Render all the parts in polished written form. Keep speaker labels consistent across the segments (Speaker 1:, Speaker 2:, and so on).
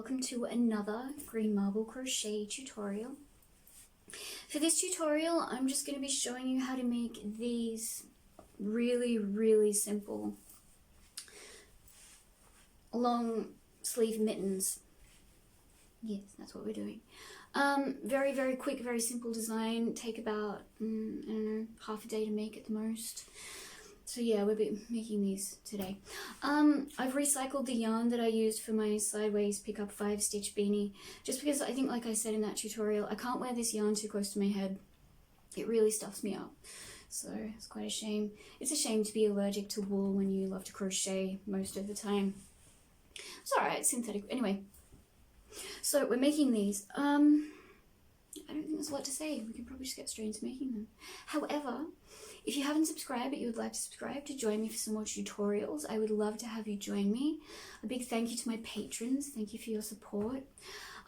Speaker 1: welcome to another green marble crochet tutorial. For this tutorial, I'm just going to be showing you how to make these really simple long sleeve mittens. Yes, that's what we're doing. Very quick, very simple design. Take about, I don't know, half a day to make at the most. So yeah, we'll be making these today. I've recycled the yarn that I used for my sideways pickup 5-stitch beanie, just because I think, like I said in that tutorial, I can't wear this yarn too close to my head. It really stuffs me up. So it's quite a shame. It's a shame to be allergic to wool when you love to crochet most of the time. It's alright, synthetic. Anyway, so we're making these. I don't think there's a lot to say. We can probably just get straight into making them. However, if you haven't subscribed but you would like to subscribe to join me for some more tutorials, I would love to have you join me. A big thank you to my patrons. Thank you for your support.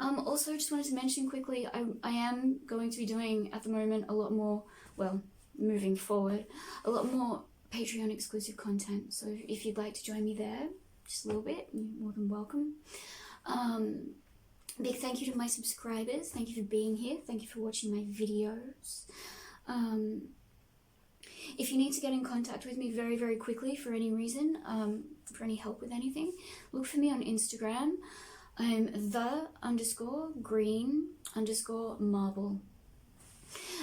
Speaker 1: Also, just wanted to mention quickly, I am going to be doing at the moment a lot more, well, moving forward, a lot more Patreon exclusive content. So if you'd like to join me there, just a little bit, you're more than welcome. Big thank you to my subscribers. Thank you for being here. Thank you for watching my videos. If you need to get in contact with me very quickly for any reason, for any help with anything, look for me on Instagram. I'm the_green_marble.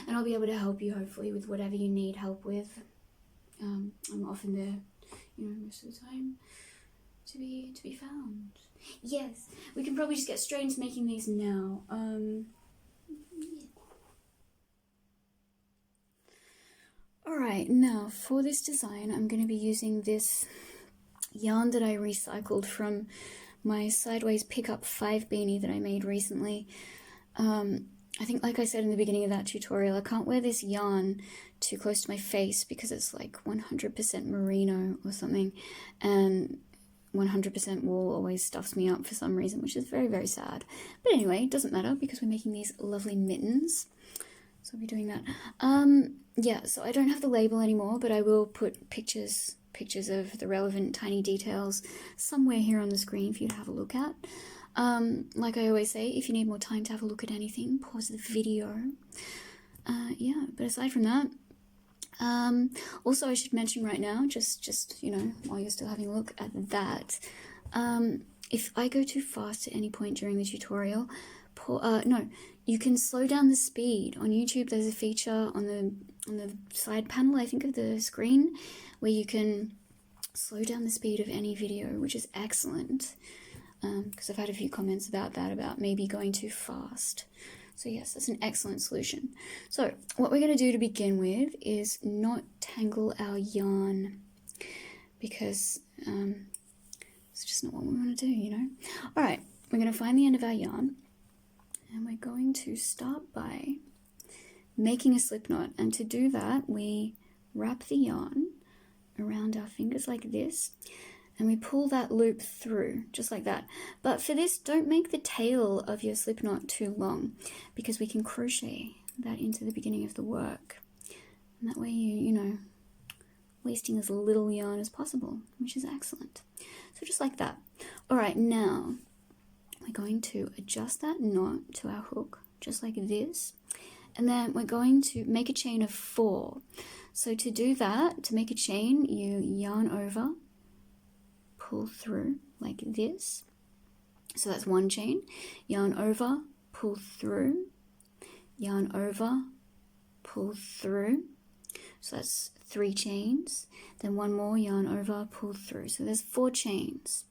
Speaker 1: And I'll be able to help you, hopefully, with whatever you need help with. I'm often there, most of the time to be found. Yes, we can probably just get straight into making these now. Alright, now for this design I'm going to be using this yarn that I recycled from my sideways pickup 5 beanie that I made recently. I think, like I said in the beginning of that tutorial, I can't wear this yarn too close to my face because it's like 100% merino or something, and 100% wool always stuffs me up for some reason, which is very sad. But anyway, it doesn't matter because we're making these lovely mittens. So I'll be doing that. Yeah, so I don't have the label anymore, but I will put pictures of the relevant tiny details somewhere here on the screen for you to have a look at. Like I always say, if you need more time to have a look at anything, pause the video. Yeah, but aside from that, also I should mention right now, just while you're still having a look at that, if I go too fast at any point during the tutorial, you can slow down the speed. On YouTube there's a feature on the side panel, I think, of the screen, where you can slow down the speed of any video, which is excellent, because I've had a few comments about that, about maybe going too fast. So yes, that's an excellent solution. So what we're going to do to begin with is not tangle our yarn, because it's just not what we want to do, Alright, we're going to find the end of our yarn, and we're going to start by making a slip knot. And to do that, we wrap the yarn around our fingers like this, and we pull that loop through, just like that. But for this, don't make the tail of your slip knot too long, because we can crochet that into the beginning of the work. And that way you wasting as little yarn as possible, which is excellent. So just like that. Alright, now we're going to adjust that knot to our hook, just like this. And then we're going to make a chain of 4. So to do that, to make a chain, you yarn over, pull through like this. So that's one chain. Yarn over, pull through, yarn over, pull through. So that's 3 chains. Then one more, yarn over, pull through. So there's 4 chains.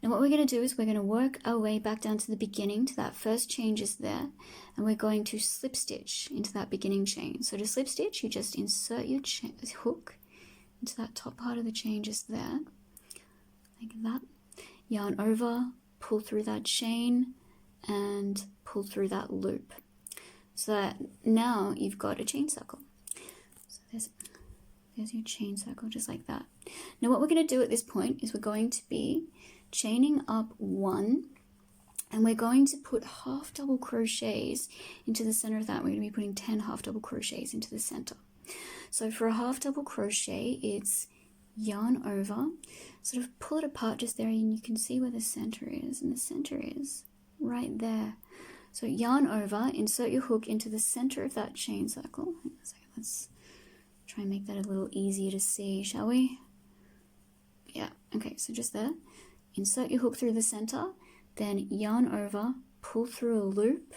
Speaker 1: Now what we're going to do is we're going to work our way back down to the beginning, to that first chain just there, and we're going to slip stitch into that beginning chain. So to slip stitch, you just insert your hook into that top part of the chain just there, like that. Yarn over, pull through that chain, and pull through that loop. So that now you've got a chain circle. So there's your chain circle, just like that. Now what we're going to do at this point is we're going to be chaining up 1, and we're going to put half double crochets into the center of that. We're going to be putting 10 half double crochets into the center. So for a half double crochet, it's yarn over, sort of pull it apart just there, and you can see where the center is, and the center is right there. So yarn over, insert your hook into the center of that chain circle. Let's try and make that a little easier to see, shall we? Yeah, okay, so just there. Insert your hook through the center, then yarn over, pull through a loop,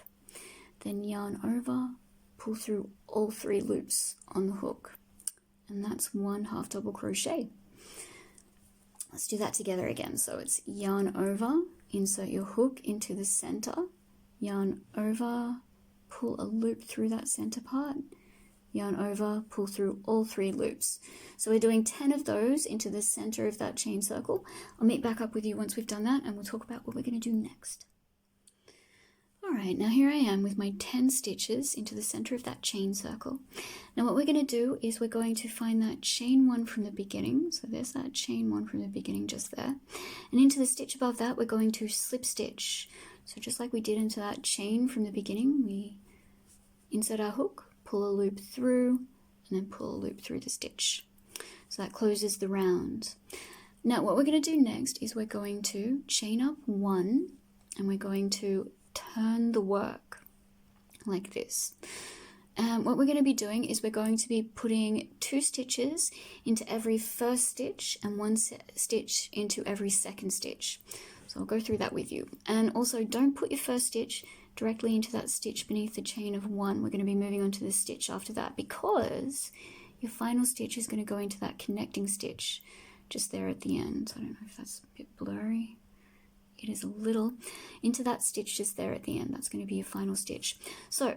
Speaker 1: then yarn over, pull through all 3 loops on the hook. And that's 1 half double crochet. Let's do that together again. So it's yarn over, insert your hook into the center, yarn over, pull a loop through that center part, yarn over, pull through all 3 loops. So we're doing 10 of those into the center of that chain circle. I'll meet back up with you once we've done that, and we'll talk about what we're going to do next. Alright, now here I am with my 10 stitches into the center of that chain circle. Now what we're going to do is we're going to find that chain 1 from the beginning. So there's that chain 1 from the beginning just there. And into the stitch above that we're going to slip stitch. So just like we did into that chain from the beginning, we insert our hook, pull a loop through, and then pull a loop through the stitch. So that closes the round. Now what we're going to do next is we're going to chain up 1, and we're going to turn the work like this. And what we're going to be doing is we're going to be putting 2 stitches into every first stitch and 1 stitch into every second stitch. So I'll go through that with you. And also don't put your first stitch directly into that stitch beneath the chain of 1. We're going to be moving on to the stitch after that, because your final stitch is going to go into that connecting stitch just there at the end. I don't know if that's a bit blurry. It is a little. Into that stitch just there at the end. That's going to be your final stitch. So,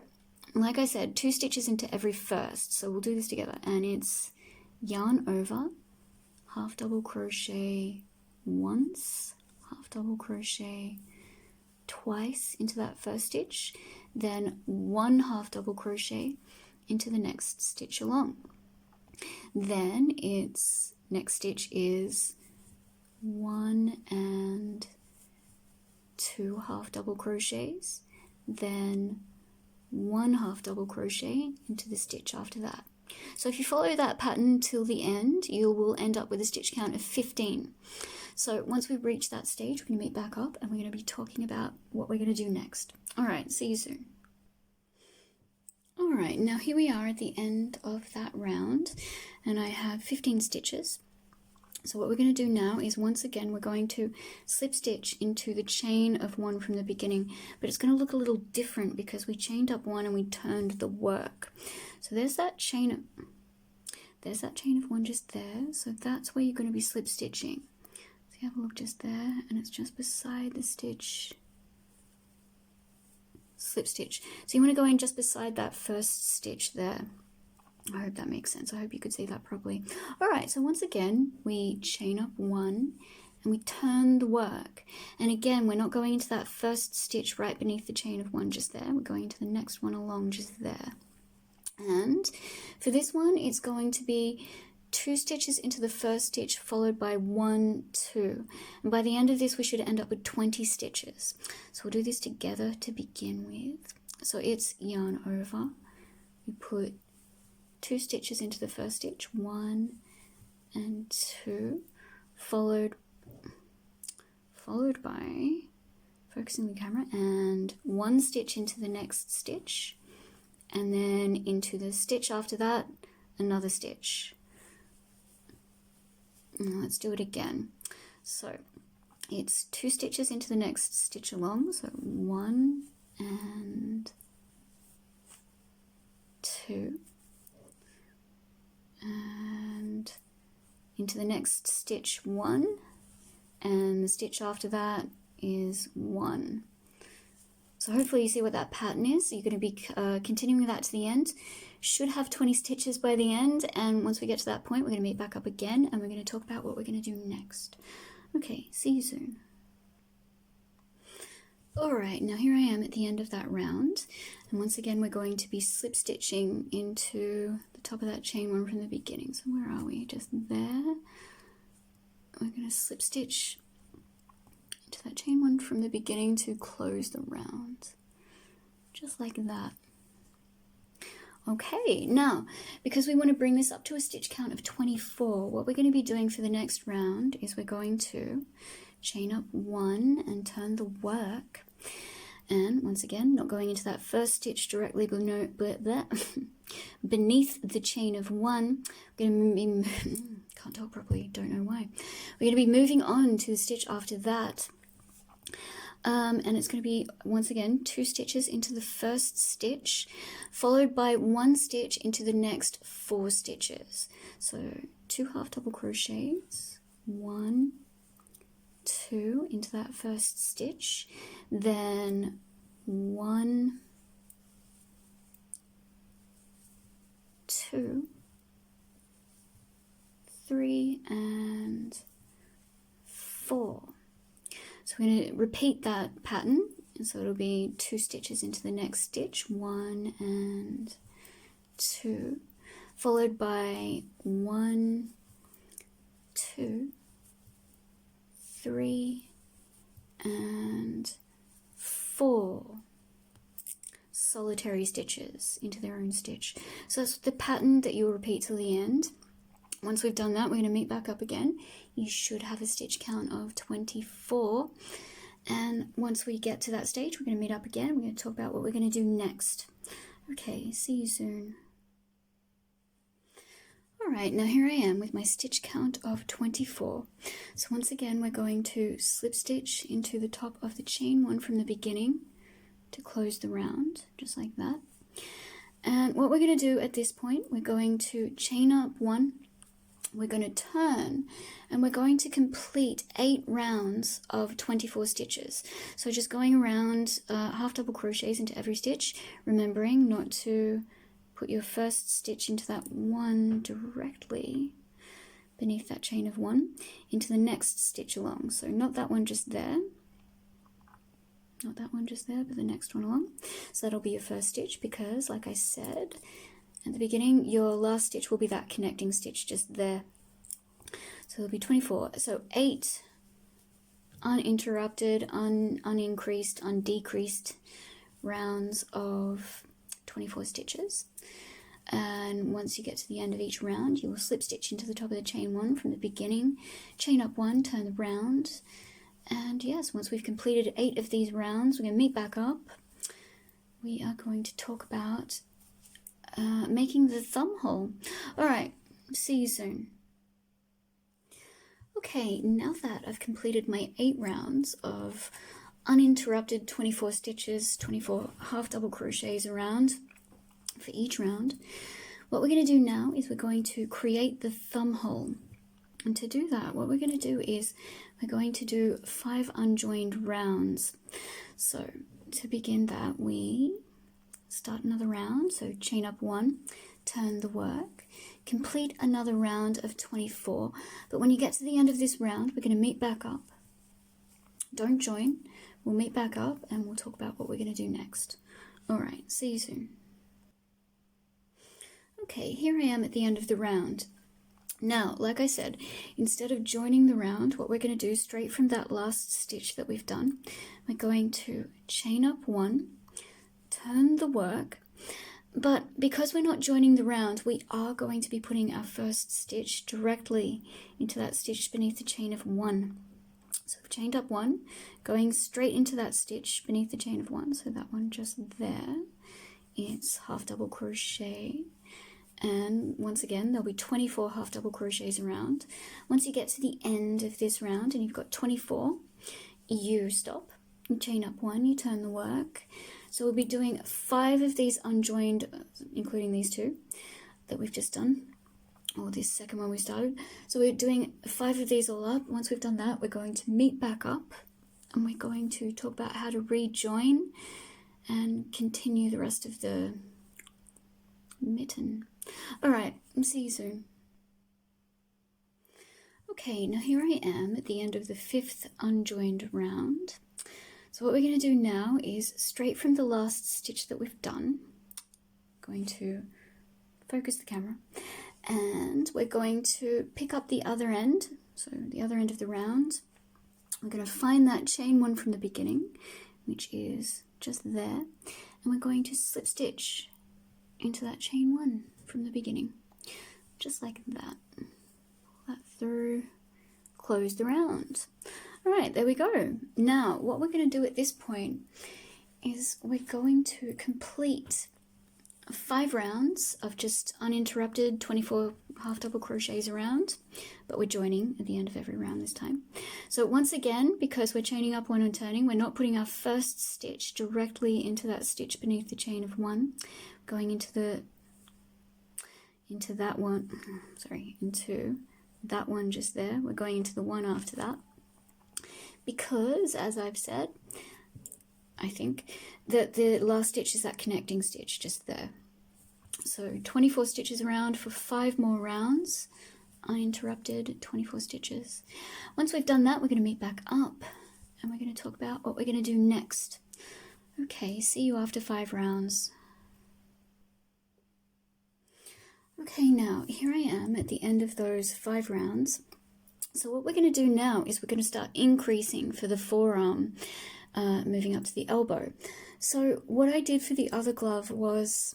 Speaker 1: like I said, 2 stitches into every first. So we'll do this together. And it's yarn over, half double crochet once, half double crochet twice into that first stitch, then 1 half double crochet into the next stitch along. Then its next stitch is 1 and 2 half double crochets, then 1 half double crochet into the stitch after that. So if you follow that pattern till the end, you will end up with a stitch count of 15. So once we reach that stage, we're going to meet back up and we're going to be talking about what we're going to do next. Alright, see you soon. Alright, now here we are at the end of that round, and I have 15 stitches. So what we're going to do now is, once again, we're going to slip stitch into the chain of 1 from the beginning, but it's going to look a little different because we chained up 1 and we turned the work. So there's that chain of 1 just there, so that's where you're going to be slip stitching. So you have a look just there, and it's just beside the stitch. Slip stitch. So you want to go in just beside that first stitch there. I hope that makes sense. I hope you could see that properly. Alright, so once again, we chain up 1 and we turn the work. And again, we're not going into that first stitch right beneath the chain of 1 just there. We're going into the next one along just there. And for this one, it's going to be 2 stitches into the first stitch followed by 1, 2. And by the end of this, we should end up with 20 stitches. So we'll do this together to begin with. So it's yarn over. We put 2 stitches into the first stitch, 1 and 2, followed by, focusing the camera, and 1 stitch into the next stitch, and then into the stitch after that, another stitch. And let's do it again. So it's 2 stitches into the next stitch along, so 1 and 2. And into the next stitch 1, and the stitch after that is 1. So hopefully you see what that pattern is. You're going to be continuing that to the end. Should have 20 stitches by the end, and once we get to that point, we're going to meet back up again and we're going to talk about what we're going to do next. Okay, see you soon. Alright, now here I am at the end of that round, and once again we're going to be slip stitching into the top of that chain 1 from the beginning. So where are we? Just there. We're going to slip stitch into that chain 1 from the beginning to close the round. Just like that. Okay, now, because we want to bring this up to a stitch count of 24, what we're going to be doing for the next round is we're going to chain up 1 and turn the work. And once again, not going into that first stitch directly beneath the chain of one. We're going to be, can't talk properly, don't know why. We're going to be moving on to the stitch after that. And it's going to be, once again, 2 stitches into the first stitch, followed by 1 stitch into the next 4 stitches. So 2 half double crochets, 1, 2 into that first stitch, then 1, 2, 3, and 4. So we're going to repeat that pattern, and so it'll be 2 stitches into the next stitch, 1 and 2, followed by 1, 2, 3, and 4 solitary stitches into their own stitch. So that's the pattern that you'll repeat till the end. Once we've done that, we're going to meet back up again. You should have a stitch count of 24. And once we get to that stage, we're going to meet up again. We're going to talk about what we're going to do next. Okay, see you soon. Alright, now here I am with my stitch count of 24. So once again, we're going to slip stitch into the top of the chain one from the beginning to close the round, just like that. And what we're going to do at this point, we're going to chain up 1. We're going to turn, and we're going to complete 8 rounds of 24 stitches. So just going around half double crochets into every stitch, remembering not to put your first stitch into that one directly beneath that chain of 1 into the next stitch along. So not that one just there, not that one just there, but the next one along. So that'll be your first stitch, because like I said at the beginning, your last stitch will be that connecting stitch just there. So there'll be 24. So 8 uninterrupted, unincreased, undecreased rounds of 24 stitches. And once you get to the end of each round, you will slip stitch into the top of the chain 1 from the beginning, chain up 1, turn the round. And yes, once we've completed 8 of these rounds, we're going to meet back up. We are going to talk about making the thumb hole. Alright, see you soon. Okay, now that I've completed my 8 rounds of uninterrupted 24 stitches, 24 half double crochets around for each round, what we're going to do now is we're going to create the thumb hole. And to do that, what we're going to do is we're going to do 5 unjoined rounds. So to begin that, we start another round, so chain up 1, turn the work, complete another round of 24, but when you get to the end of this round, we're going to meet back up. Don't join, we'll meet back up and we'll talk about what we're going to do next. Alright, see you soon. Okay, here I am at the end of the round. Now, like I said, instead of joining the round, what we're going to do straight from that last stitch that we've done, we're going to chain up 1, turn the work, but because we're not joining the round, we are going to be putting our first stitch directly into that stitch beneath the chain of 1. So we've chained up 1, going straight into that stitch beneath the chain of 1, so that one just there, it's half double crochet, and once again there'll be 24 half double crochets around. Once you get to the end of this round and you've got 24, you stop, you chain up 1, you turn the work. So we'll be doing 5 of these unjoined, including these 2 that we've just done, or this second one we started. So we're doing 5 of these all up. Once we've done that, we're going to meet back up and we're going to talk about how to rejoin and continue the rest of the mitten. Alright, see you soon. Okay, now here I am at the end of the 5th unjoined round. So what we're going to do now is straight from the last stitch that we've done, going to focus the camera, and we're going to pick up the other end, so the other end of the round. We're going to find that chain 1 from the beginning, which is just there, and we're going to slip stitch into that chain 1 from the beginning, just like that. Pull that through, close the round. Alright, there we go. Now, what we're going to do at this point is we're going to complete 5 rounds of just uninterrupted 24 half double crochets around, but we're joining at the end of every round this time. So once again, because we're chaining up 1 and turning, we're not putting our first stitch directly into that stitch beneath the chain of 1, going into that one just there. We're going into the one after that, because as I've said, I think that the last stitch is that connecting stitch just there. So 24 stitches around for 5 more rounds, uninterrupted 24 stitches. Once we've done that, we're going to meet back up and we're going to talk about what we're going to do next. Okay, see you after 5 rounds. Okay, now here I am at the end of those 5 rounds. So what we're going to do now is we're going to start increasing for the forearm, moving up to the elbow. So what I did for the other glove was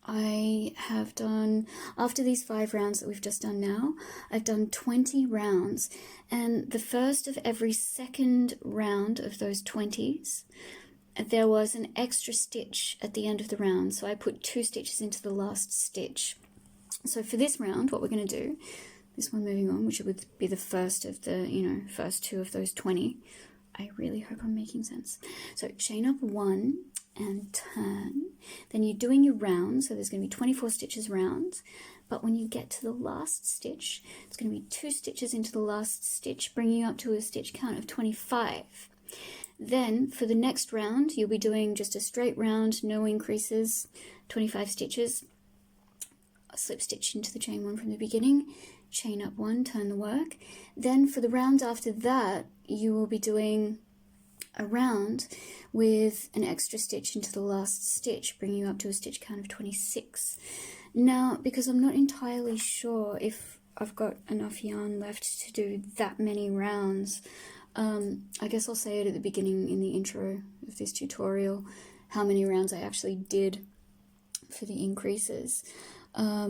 Speaker 1: I have done, after these 5 rounds that we've just done now, I've done 20 rounds, and the first of every second round of those 20s, there was an extra stitch at the end of the round, so I put 2 stitches into the last stitch. So for this round, what we're going to do, this one moving on, which would be the first of the, first 2 of those 20. I really hope I'm making sense. So chain up 1 and turn. Then you're doing your round, so there's going to be 24 stitches round. But when you get to the last stitch, it's going to be 2 stitches into the last stitch, bringing you up to a stitch count of 25. Then for the next round, you'll be doing just a straight round, no increases, 25 stitches, a slip stitch into the chain 1 from the beginning, chain up 1, turn the work. Then for the round after that, you will be doing a round with an extra stitch into the last stitch, bringing you up to a stitch count of 26. Now, because I'm not entirely sure if I've got enough yarn left to do that many rounds, I guess I'll say it at the beginning in the intro of this tutorial, how many rounds I actually did for the increases. I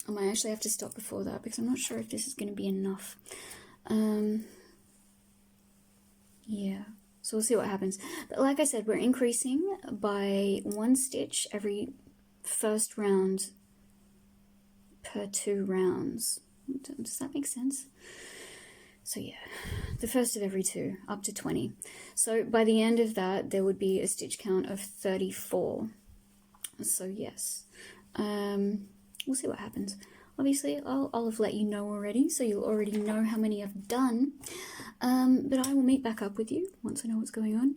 Speaker 1: might actually have to stop before that because I'm not sure if this is going to be enough. Yeah, so we'll see what happens. But like I said, we're increasing by 1 stitch every first round per 2 rounds. Does that make sense? So yeah, the first of every 2, up to 20. So by the end of that, there would be a stitch count of 34. So yes, we'll see what happens. Obviously, I'll have let you know already, so you'll already know how many I've done. But I will meet back up with you once I know what's going on,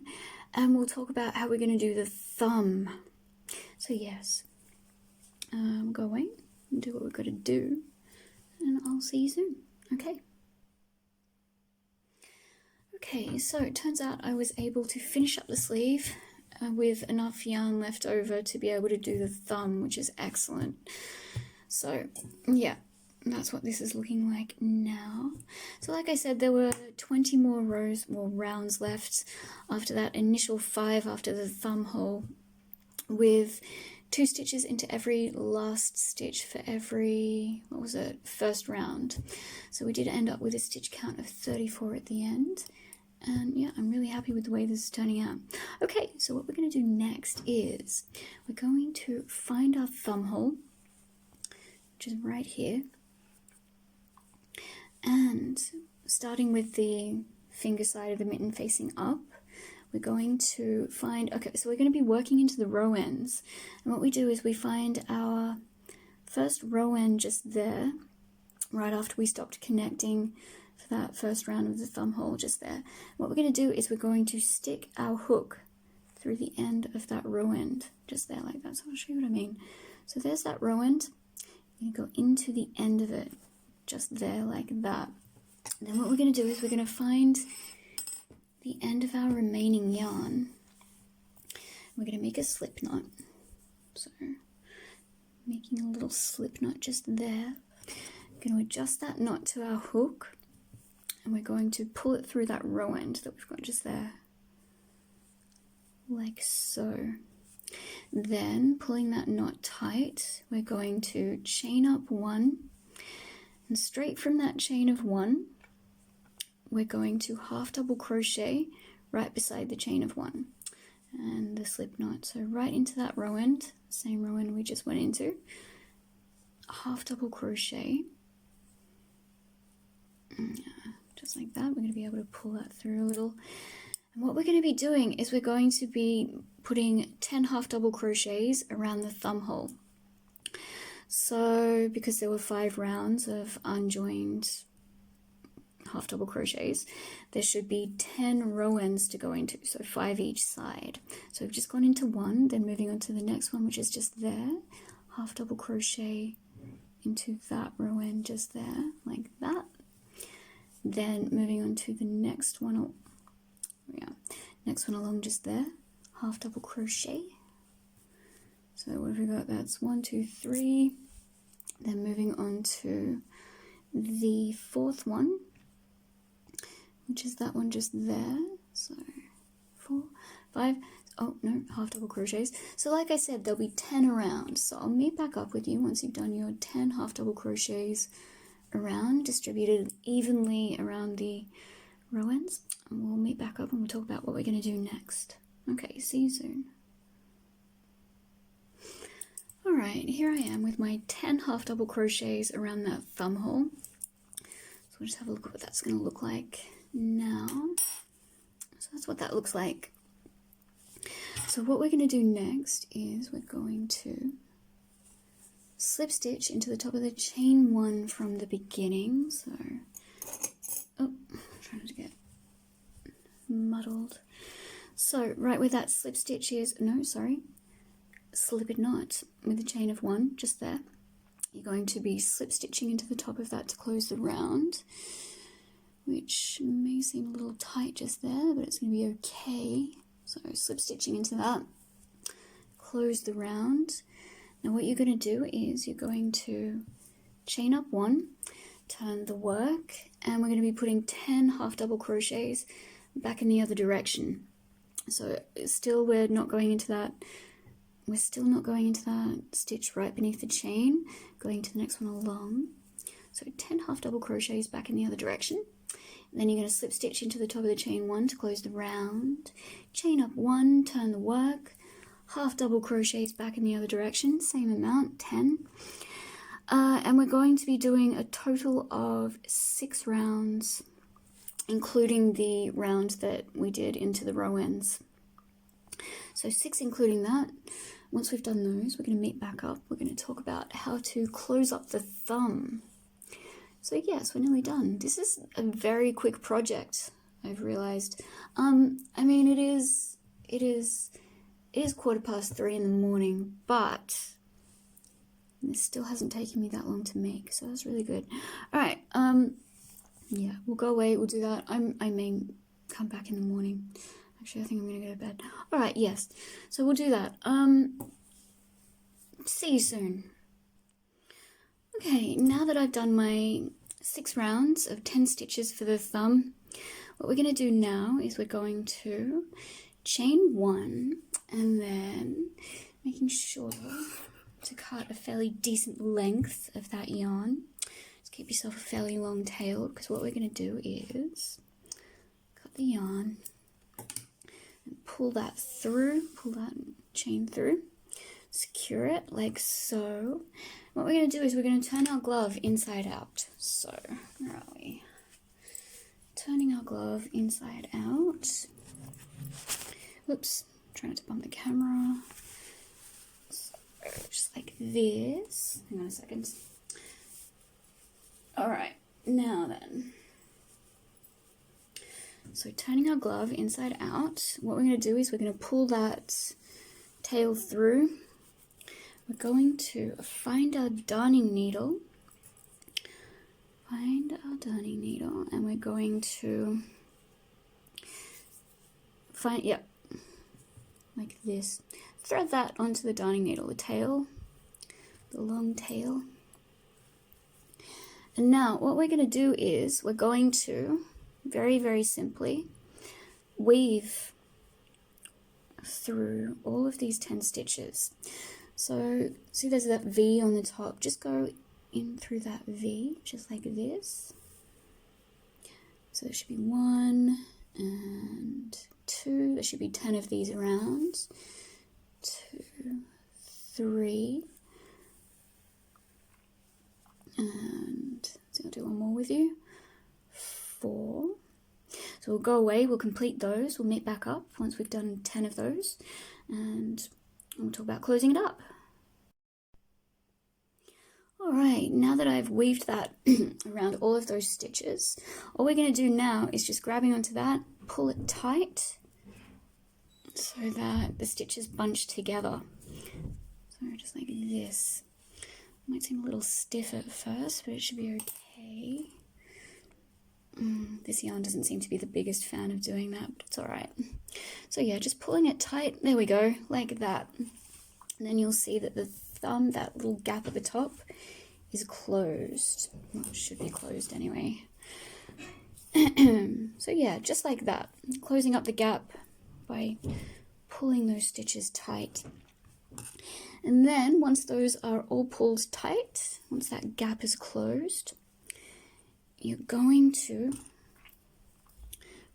Speaker 1: and we'll talk about how we're going to do the thumb. So yes, go away and do what we've got to do, and I'll see you soon. Okay. Okay, so it turns out I was able to finish up the sleeve with enough yarn left over to be able to do the thumb, which is excellent. So yeah, that's what this is looking like now. So like I said, there were 20 more rounds left after that initial 5 after the thumb hole, with 2 stitches into every last stitch for every, first round. So we did end up with a stitch count of 34 at the end. And yeah, I'm really happy with the way this is turning out. Okay, so what we're going to do next is we're going to find our thumb hole, which is right here. And starting with the finger side of the mitten facing up, we're going to find, okay, so we're going to be working into the row ends. And what we do is we find our first row end just there, right after we stopped connecting for that first round of the thumb hole just there. What we're going to do is we're going to stick our hook through the end of that row end, just there like that. So I'll show you what I mean. So there's that row end. You go into the end of it, just there like that. And then what we're going to do is we're going to find the end of our remaining yarn. We're going to make a slip knot. So making a little slip knot just there. We're going to adjust that knot to our hook, and we're going to pull it through that row end that we've got just there, like so. Then, pulling that knot tight, we're going to chain up 1, and straight from that chain of 1, we're going to half double crochet right beside the chain of 1 and the slip knot. So right into that row end, same row end we just went into, half double crochet, just like that. We're going to be able to pull that through a little. And what we're going to be doing is we're going to be putting 10 half double crochets around the thumb hole. So because there were 5 rounds of unjoined half double crochets, there should be 10 row ends to go into, so 5 each side. So we've just gone into 1, then moving on to the next one, which is just there, half double crochet into that row end just there, like that. Then moving on to the next one, next one along just there, half double crochet. So what have we got? That's 1, 2, 3. Then moving on to the 4th one, which is that one just there. So 4, 5, oh no, half double crochets. So like I said, there'll be 10 around. So I'll meet back up with you once you've done your 10 half double crochets around, distributed evenly around the row ends. And we'll meet back up and we'll talk about what we're going to do next. Okay, see you soon. Alright, here I am with my 10 half double crochets around that thumb hole. So we'll just have a look at what that's going to look like now. So that's what that looks like. So what we're going to do next is we're going to slip stitch into the top of the chain 1 from the beginning. So, oh, I'm trying to get muddled. So right where that slip stitch is, no, sorry, slip knot with the chain of 1 just there, you're going to be slip stitching into the top of that to close the round, which may seem a little tight just there, but it's going to be okay. So slip stitching into that, close the round. Now what you're going to do is you're going to chain up 1, turn the work, and we're going to be putting 10 half double crochets back in the other direction. So still we're still not going into that stitch right beneath the chain, going to the next one along. So 10 half double crochets back in the other direction. And then you're going to slip stitch into the top of the chain 1 to close the round, chain up 1, turn the work, half double crochets back in the other direction, same amount, 10. And we're going to be doing a total of 6 rounds, including the round that we did into the row ends. So 6 including that. Once we've done those, we're going to meet back up. We're going to talk about how to close up the thumb. So yes, we're nearly done. This is a very quick project, I've realized. I mean, it is 3:15 in the morning, but this still hasn't taken me that long to make, so that's really good. All right, yeah, we'll go away, we'll do that. I may come back in the morning. Actually, I think I'm gonna go to bed. All right, yes, so we'll do that. See you soon. Okay, now that I've done my 6 rounds of 10 stitches for the thumb, what we're going to do now is we're going to chain 1 and then making sure to cut a fairly decent length of that yarn. Just keep yourself a fairly long tail, because what we're going to do is cut the yarn and pull that chain through, secure it like so. What we're going to do is we're going to turn our glove inside out. So, where are we? Turning our glove inside out. Whoops, trying not to bump the camera. So, just like this. Hang on a second. Alright, now then. So turning our glove inside out, what we're going to do is we're going to pull that tail through. We're going to find our darning needle, and we're going to find, yep, like this. Thread that onto the darning needle, the tail, the long tail. And now what we're going to do is we're going to, very, very simply, weave through all of these 10 stitches. So, see there's that V on the top, just go in through that V, just like this. So there should be 1 and 2, there should be 10 of these around, 2, 3, and so I'll do one more with you, 4. So we'll go away, we'll complete those, we'll meet back up once we've done 10 of those, and we'll talk about closing it up. Alright, now that I've weaved that around all of those stitches, all we're going to do now is just grabbing onto that, pull it tight so that the stitches bunch together. So just like this. Might seem a little stiff at first, but it should be okay. This yarn doesn't seem to be the biggest fan of doing that, but it's alright. So yeah, just pulling it tight, there we go, like that. And then you'll see that the thumb, that little gap at the top, is closed. Well, it should be closed anyway. So yeah, just like that. Closing up the gap by pulling those stitches tight. And then once those are all pulled tight, once that gap is closed, you're going to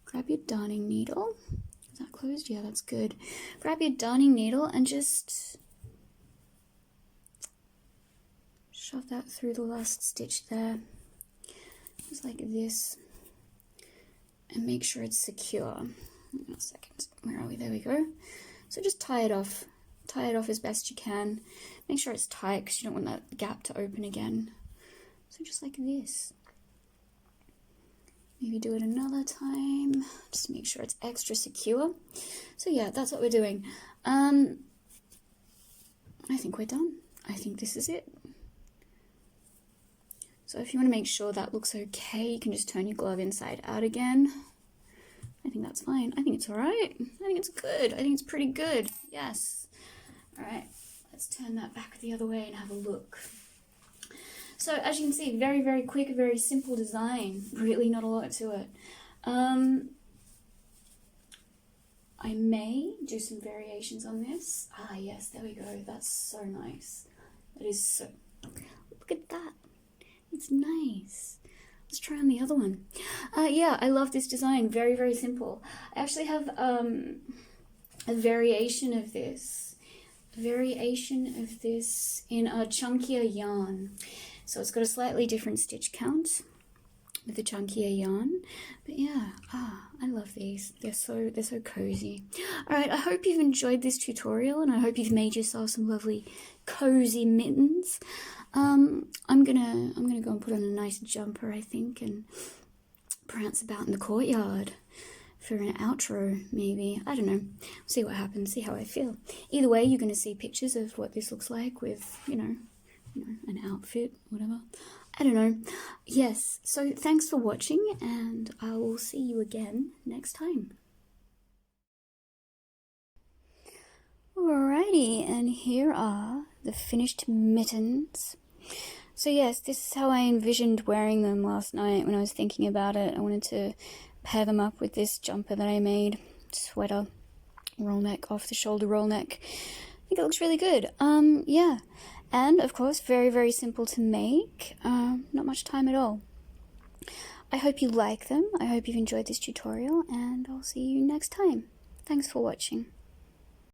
Speaker 1: grab your darning needle. Is that closed? Yeah, that's good. Grab your darning needle and just shove that through the last stitch there, just like this, and make sure it's secure. Hang on a second, where are we? There we go. So just tie it off as best you can. Make sure it's tight because you don't want that gap to open again. So just like this. Maybe do it another time, just to make sure it's extra secure. So yeah, that's what we're doing. I think we're done. I think this is it. So if you want to make sure that looks okay, you can just turn your glove inside out again. I think that's fine. I think it's alright. I think it's good. I think it's pretty good. Yes. Alright, let's turn that back the other way and have a look. So as you can see, very, very quick, very simple design. Really not a lot to it. I may do some variations on this. Ah, yes, there we go. That's so nice. That is so... Look at that. It's nice. Let's try on the other one. Yeah, I love this design. Very, very simple. I actually have a variation of this. In a chunkier yarn. So it's got a slightly different stitch count with the chunkier yarn. But yeah, I love these. They're so cozy. Alright, I hope you've enjoyed this tutorial and I hope you've made yourself some lovely cozy mittens. I'm gonna go and put on a nice jumper, I think, and prance about in the courtyard for an outro, maybe. I don't know. See what happens, see how I feel. Either way, you're gonna see pictures of what this looks like with, you know, an outfit, whatever. I don't know. Yes, so thanks for watching and I will see you again next time. Alrighty, and here are the finished mittens. So yes, this is how I envisioned wearing them last night when I was thinking about it. I wanted to pair them up with this jumper that I made. Sweater, roll neck, off the shoulder roll neck. I think it looks really good. Yeah. And of course, very, very simple to make. Not much time at all. I hope you like them. I hope you've enjoyed this tutorial and I'll see you next time. Thanks for watching.